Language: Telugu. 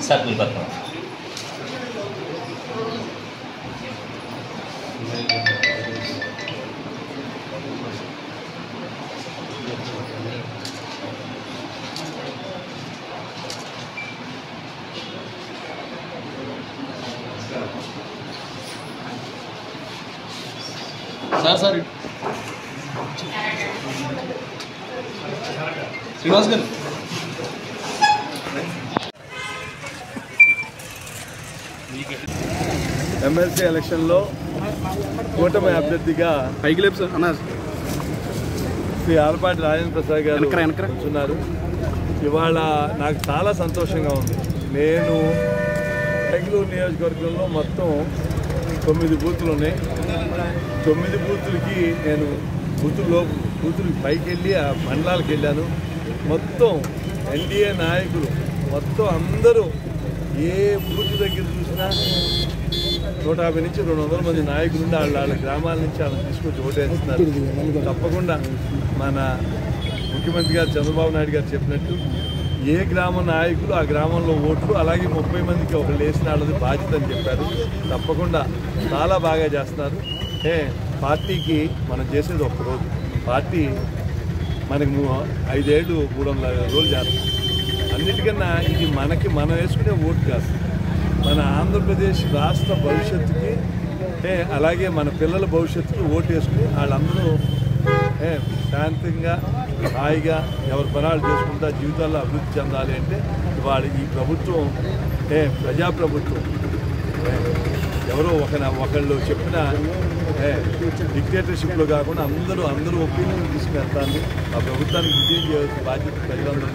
సార్ మీ పక్కన సార్ శ్రీనివాస్ గారు ఎమ్మెల్సీ ఎలక్షన్లో కూటమి అభ్యర్థిగా పైకి లేపు సార్ అన్నారు శ్రీ ఆలపాటి రాజేంద్ర ప్రసాద్ గారు కూర్చున్నారు. ఇవాళ నాకు చాలా సంతోషంగా ఉంది. నేను బెంగళూరు నియోజకవర్గంలో మొత్తం 9 బూతులు ఉన్నాయి. 9 బూతులకి నేను బూతులకి పైకి వెళ్ళి ఆ మండలాలకు వెళ్ళాను. మొత్తం ఎన్డీఏ నాయకులు మొత్తం అందరూ ఏ బూత్ దగ్గర చూసినా 150 నుంచి 200 మంది నాయకులు ఉండి వాళ్ళ గ్రామాల నుంచి వాళ్ళని తీసుకొచ్చి ఓటేస్తున్నారు. తప్పకుండా మన ముఖ్యమంత్రి గారు చంద్రబాబు నాయుడు గారు చెప్పినట్టు ఏ గ్రామ నాయకులు ఆ గ్రామంలో ఓట్లు అలాగే 30 మందికి ఒకళ్ళు వేసిన వాళ్ళది బాధ్యత అని చెప్పారు. తప్పకుండా చాలా బాగా చేస్తున్నారు. పార్టీకి మనం చేసేది ఒక్కరోజు, పార్టీ మనకి 5 ఏళ్ళు 300 రోజులు చేస్తాం. అన్నిటికన్నా ఇది మనం వేసుకునే ఓటు కాదు, మన ఆంధ్రప్రదేశ్ రాష్ట్ర భవిష్యత్తుకి అలాగే మన పిల్లల భవిష్యత్తుకి ఓటు వేసుకుని వాళ్ళందరూ శాంతంగా హాయిగా ఎవరి పనాలు చేసుకుంటా జీవితాల్లో అభివృద్ధి చెందాలి అంటే ఇవాళ ఈ ప్రభుత్వం ప్రజాప్రభుత్వం ఎవరో ఒకళ్ళు చెప్పిన డిక్టేటర్షిప్లో కాకుండా అందరూ ఒపీనియన్ తీసుకెళ్తాను. ఆ ప్రభుత్వానికి విజయం చేయాల్సిన బాధ్యత ప్రజలందరూ